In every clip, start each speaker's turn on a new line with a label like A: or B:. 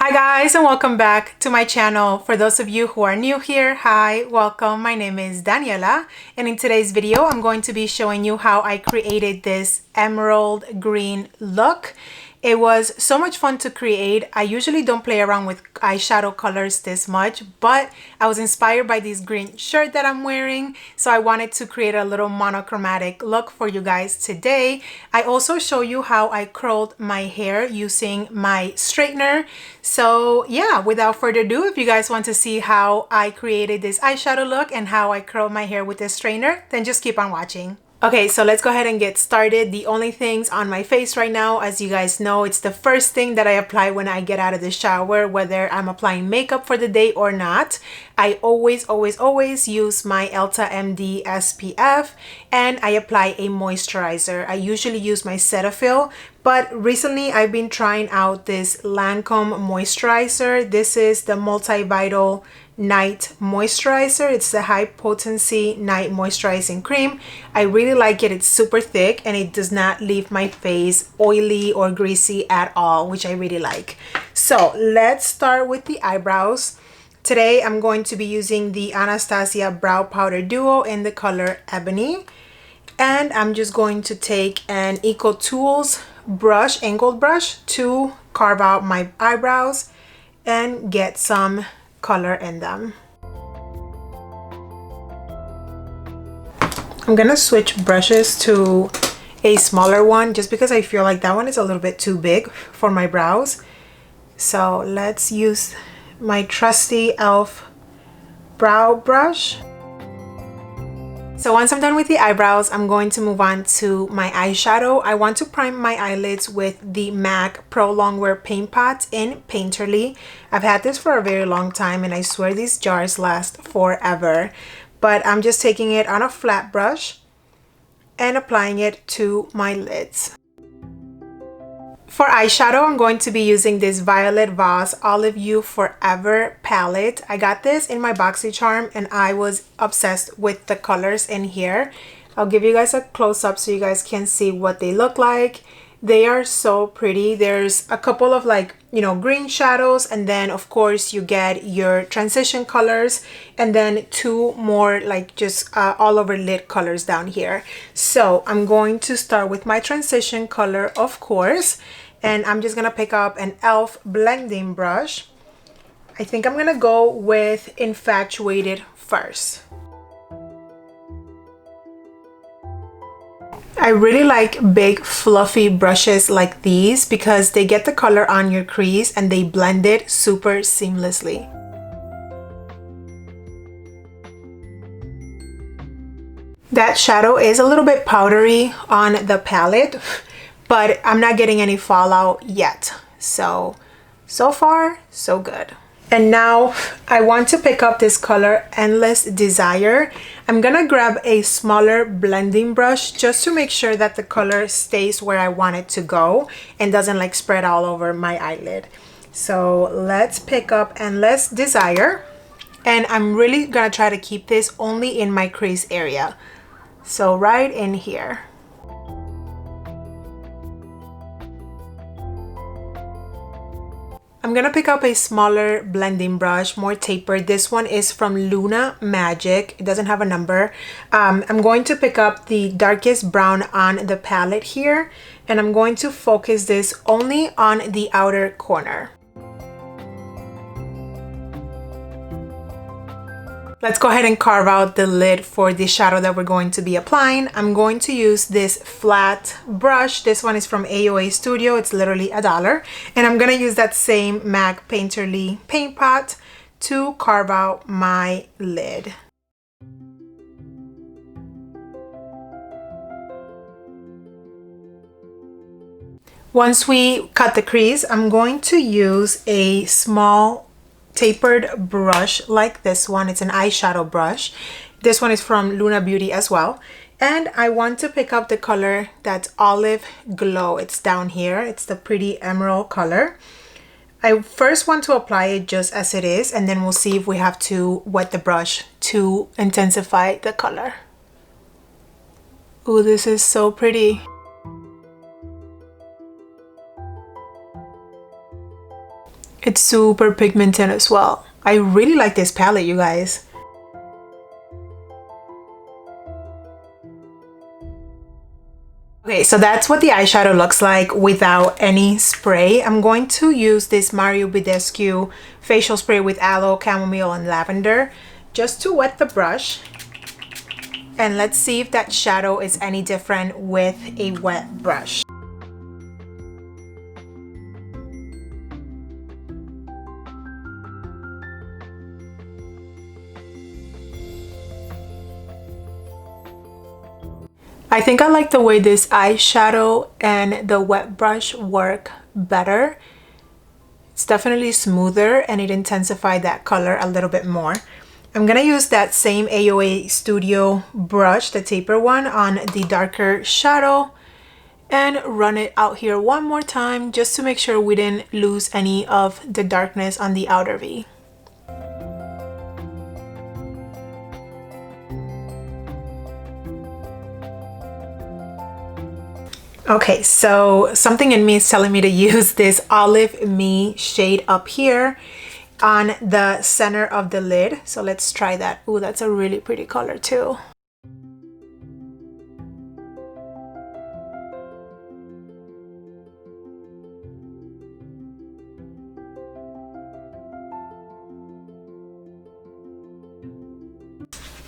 A: Hi guys, and welcome back to my channel. For those of you who are new here, hi, welcome. My name is Daniela, and in today's video I'm going to be showing you how I created this emerald green look. It was so much fun to create. I usually don't play around with eyeshadow colors this much, but I was inspired by this green shirt that I'm wearing, so I wanted to create a little monochromatic look for you guys today. I also show you how I curled my hair using my straightener. So yeah, without further ado, if you guys want to see how I created this eyeshadow look and how I curled my hair with this straightener, then just keep on watching. Okay, so let's go ahead and get started. The only things on my face right now, as you guys know, it's the first thing that I apply when I get out of the shower, whether I'm applying makeup for the day or not. I always use my Elta MD SPF, and I apply a moisturizer. I usually use my Cetaphil, but recently I've been trying out this Lancome moisturizer. This is the multivital night moisturizer. It's the high potency night moisturizing cream. I really like it. It's super thick and it does not leave my face oily or greasy at all, which I really like. So let's start with the eyebrows. Today I'm going to be using the Anastasia brow powder duo in the color Ebony, and I'm just going to take an Eco Tools brush, angled brush, to carve out my eyebrows and get some color in them. I'm gonna switch brushes to a smaller one just because I feel like that one is a little bit too big for my brows. So let's use my trusty E.L.F brow brush. So once I'm done with the eyebrows, I'm going to move on to my eyeshadow. I want to prime my eyelids with the MAC Pro Longwear Paint Pot in Painterly. I've had this for a very long time and I swear these jars last forever. But I'm just taking it on a flat brush and applying it to my lids. For eyeshadow, I'm going to be using this Violet Voss Olive You Forever palette. I got this in my BoxyCharm and I was obsessed with the colors in here. I'll give you guys a close-up so you guys can see what they look like. They are so pretty. There's a couple of green shadows, and then of course you get your transition colors, and then two more just all over lid colors down here. So I'm going to start with my transition color, of course, and I'm just gonna pick up an E.L.F blending brush. I think I'm gonna go with Infatuated first. I really like big fluffy brushes like these because they get the color on your crease and they blend it super seamlessly. That shadow is a little bit powdery on the palette, but I'm not getting any fallout yet. So far, so good. And now I want to pick up this color Endless Desire. I'm gonna grab a smaller blending brush just to make sure that the color stays where I want it to go and doesn't spread all over my eyelid. So let's pick up Endless Desire, and I'm really gonna try to keep this only in my crease area. So right in here. I'm gonna pick up a smaller blending brush, more tapered. This one is from Luna Magic. It doesn't have a number. I'm going to pick up the darkest brown on the palette here, and I'm going to focus this only on the outer corner. Let's go ahead and carve out the lid for the shadow that we're going to be applying. I'm going to use this flat brush. This one is from AOA Studio. It's literally $1. And I'm going to use that same MAC Painterly paint pot to carve out my lid. Once we cut the crease, I'm going to use a small tapered brush like this one. It's an eyeshadow brush. This one is from Luna Beauty as well, and I want to pick up the color that's Olive Glow. It's down here. It's the pretty emerald color. I first want to apply it just as it is, and then we'll see if we have to wet the brush to intensify the color. Ooh, this is so pretty. It's super pigmented as well. I really like this palette, you guys. Okay, so that's what the eyeshadow looks like without any spray. I'm going to use this Mario Badescu facial spray with aloe, chamomile, and lavender just to wet the brush. And let's see if that shadow is any different with a wet brush. I think I like the way this eyeshadow and the wet brush work better. It's definitely smoother and it intensified that color a little bit more. I'm gonna use that same AOA Studio brush, the taper one, on the darker shadow and run it out here one more time just to make sure we didn't lose any of the darkness on the outer V. Okay, so something in me is telling me to use this Olive Me shade up here on the center of the lid. So let's try that. Ooh, that's a really pretty color too.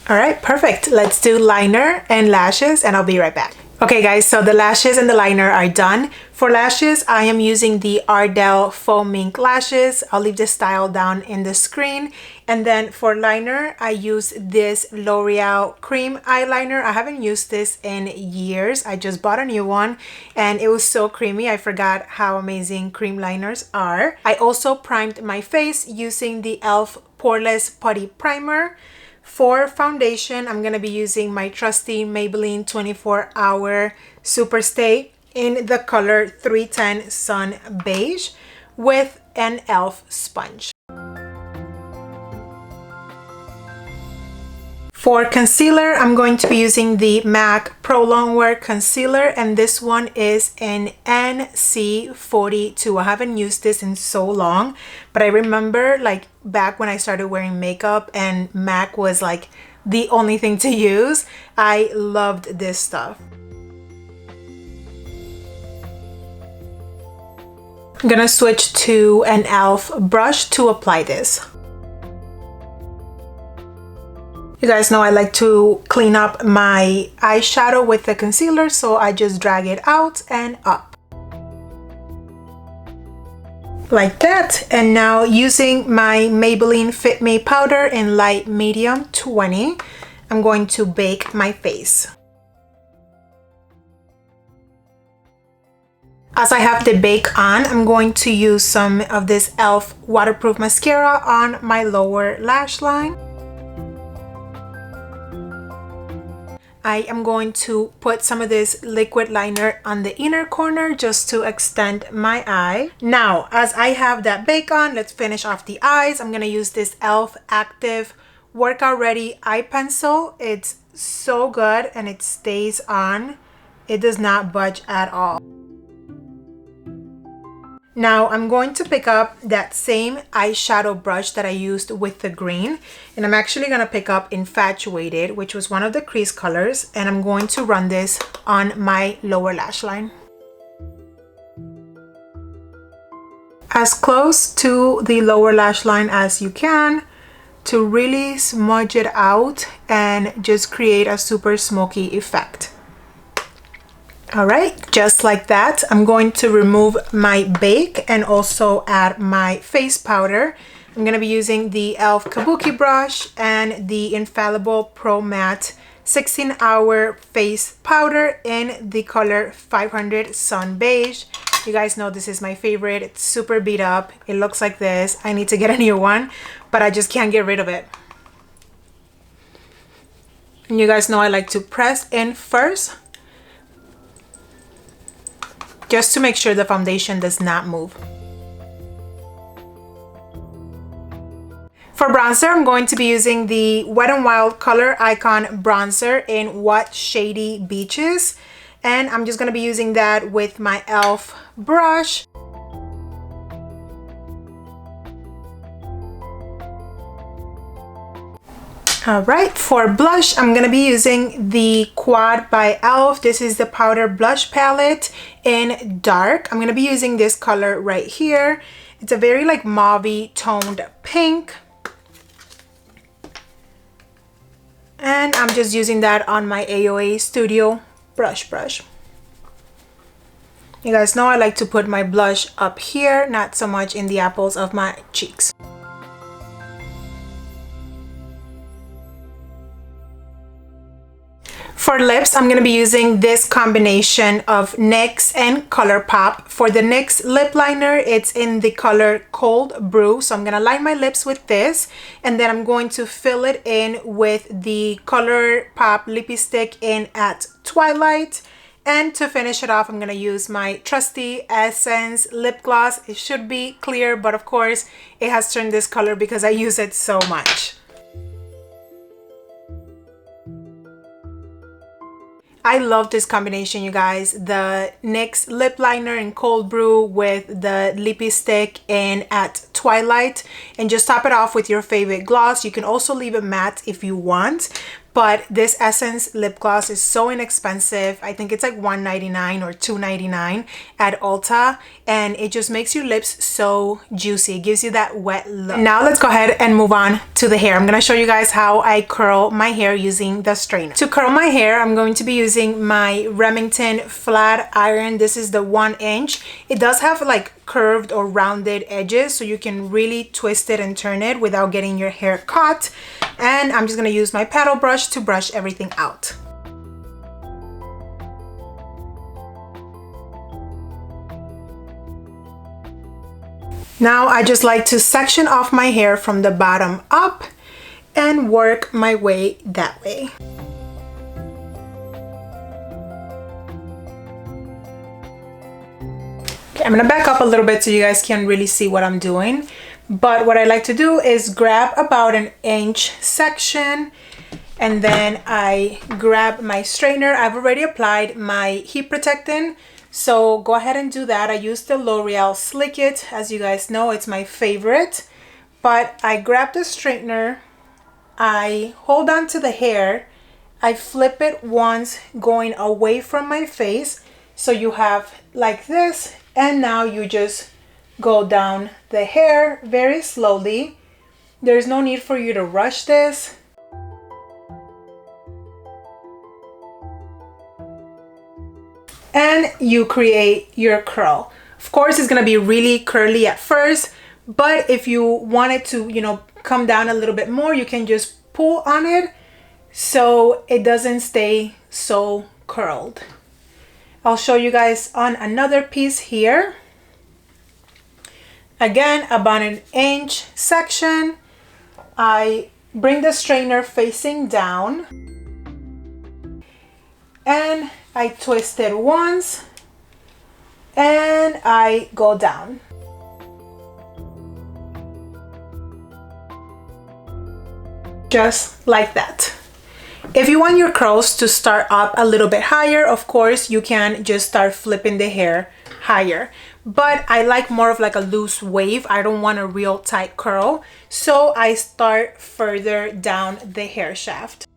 A: All right, perfect. Let's do liner and lashes and I'll be right back. Okay guys, so the lashes and the liner are done. For lashes, I am using the Ardell Faux Mink lashes. I'll leave the style down in the screen. And then for liner, I use this L'Oreal cream eyeliner. I haven't used this in years. I just bought a new one and it was so creamy. I forgot how amazing cream liners are. I also primed my face using the E.L.F. Poreless Putty Primer. For foundation, I'm going to be using my trusty Maybelline 24-Hour SuperStay in the color 310 Sun Beige with an E.L.F. sponge. For concealer, I'm going to be using the MAC Pro Longwear Concealer, and this one is in NC42. I haven't used this in so long, but I remember like back when I started wearing makeup and MAC was like the only thing to use. I loved this stuff. I'm gonna switch to an E.L.F. brush to apply this. You guys know I like to clean up my eyeshadow with the concealer, so I just drag it out and up. Like that. And now using my Maybelline Fit Me powder in light medium 20, I'm going to bake my face. As I have the bake on, I'm going to use some of this E.L.F. waterproof mascara on my lower lash line. I am going to put some of this liquid liner on the inner corner just to extend my eye. Now, as I have that bake on, let's finish off the eyes. I'm going to use this E.L.F. Active Workout Ready Eye Pencil. It's so good and it stays on. It does not budge at all. Now I'm going to pick up that same eyeshadow brush that I used with the green, and I'm actually going to pick up Infatuated, which was one of the crease colors, and I'm going to run this on my lower lash line. As close to the lower lash line as you can to really smudge it out and just create a super smoky effect. All right, just like that, I'm going to remove my bake and also add my face powder. I'm going to be using the E.L.F. Kabuki brush and the Infallible Pro Matte 16-Hour Face Powder in the color 500 Sun Beige. You guys know this is my favorite. It's super beat up. It looks like this. I need to get a new one, but I just can't get rid of it. And you guys know I like to press in first, just to make sure the foundation does not move. For bronzer, I'm going to be using the Wet n Wild Color Icon Bronzer in What Shady Beaches. And I'm just going to be using that with my E.L.F. brush. All right, for blush, I'm gonna be using the Quad by E.L.F. This is the powder blush palette in dark. I'm gonna be using this color right here. It's a very like mauve-y toned pink. And I'm just using that on my AOA Studio brush. You guys know I like to put my blush up here, not so much in the apples of my cheeks. For lips, I'm going to be using this combination of NYX and Colourpop. For the NYX lip liner, it's in the color Cold Brew. So I'm going to line my lips with this, and then I'm going to fill it in with the Colourpop Lippie stick in at Twilight. And to finish it off, I'm going to use my trusty Essence lip gloss. It should be clear, but of course, it has turned this color because I use it so much. I love this combination, you guys. The NYX lip liner in Cold Brew with the Lippie stick in at Twilight. And just top it off with your favorite gloss. You can also leave it matte if you want. But this Essence lip gloss is so inexpensive. I think it's like $1.99 or $2.99 at Ulta. And it just makes your lips so juicy. It gives you that wet look. Now let's go ahead and move on to the hair. I'm going to show you guys how I curl my hair using the strainer. To curl my hair, I'm going to be using my Remington flat iron. This is the 1-inch. It does have like curved or rounded edges, so you can really twist it and turn it without getting your hair caught. And I'm just going to use my paddle brush to brush everything out. Now I just like to section off my hair from the bottom up and work my way that way. Okay, I'm gonna back up a little bit so you guys can really see what I'm doing. But what I like to do is grab about an inch section, and then I grab my strainer. I've already applied my heat protectant, so go ahead and do that. I use the L'Oreal Slick It. As you guys know, it's my favorite. But I grab the straightener, I hold on to the hair, I flip it once going away from my face, so you have like this, and now you just go down the hair very slowly. There's no need for you to rush this. And you create your curl. Of course, it's gonna be really curly at first, but if you want it to, you know, come down a little bit more, you can just pull on it so it doesn't stay so curled. I'll show you guys on another piece here. Again, about an inch section. I bring the strainer facing down and I twist it once and I go down. Just like that. If you want your curls to start up a little bit higher, of course, you can just start flipping the hair higher. But I like more of like a loose wave. I don't want a real tight curl. So I start further down the hair shaft.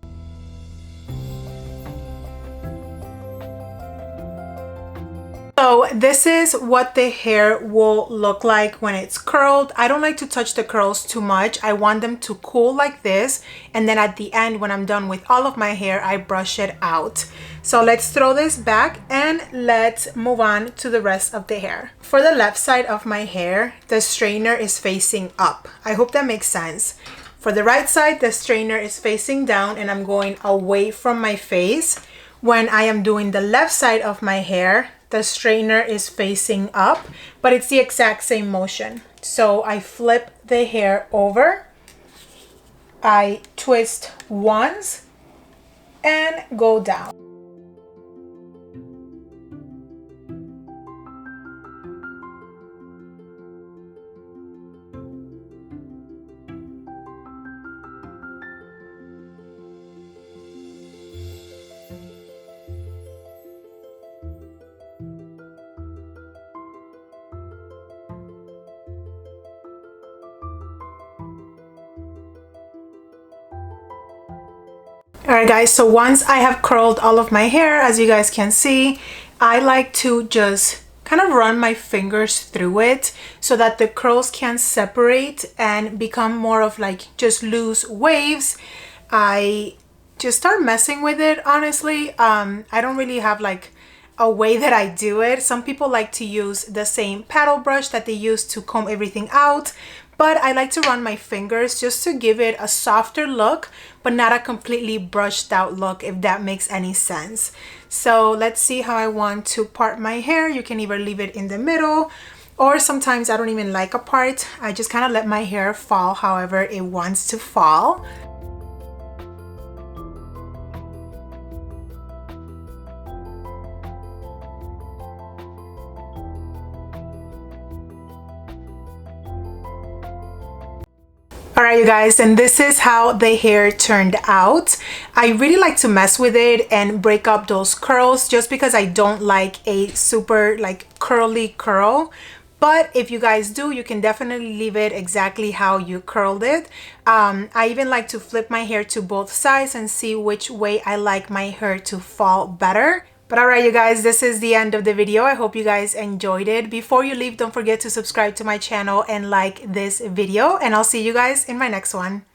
A: So this is what the hair will look like when it's curled. I don't like to touch the curls too much. I want them to cool like this. And then at the end, when I'm done with all of my hair, I brush it out. So let's throw this back and let's move on to the rest of the hair. For the left side of my hair, the strainer is facing up. I hope that makes sense. For the right side, the strainer is facing down and I'm going away from my face. When I am doing the left side of my hair, the strainer is facing up, but it's the exact same motion. So I flip the hair over, I twist once and go down. Alright guys, so once I have curled all of my hair, as you guys can see, I like to just kind of run my fingers through it so that the curls can separate and become more of like just loose waves. I just start messing with it, honestly. I don't really have like a way that I do it. Some people like to use the same paddle brush that they use to comb everything out, but I like to run my fingers just to give it a softer look, but not a completely brushed out look, if that makes any sense. So let's see how I want to part my hair. You can either leave it in the middle, or sometimes I don't even like a part. I just kind of let my hair fall however it wants to fall. Alright you guys, and this is how the hair turned out. I really like to mess with it and break up those curls just because I don't like a super like curly curl. But if you guys do, you can definitely leave it exactly how you curled it. I even like to flip my hair to both sides and see which way I like my hair to fall better. But alright you guys, this is the end of the video. I hope you guys enjoyed it. Before you leave, don't forget to subscribe to my channel and like this video, and I'll see you guys in my next one.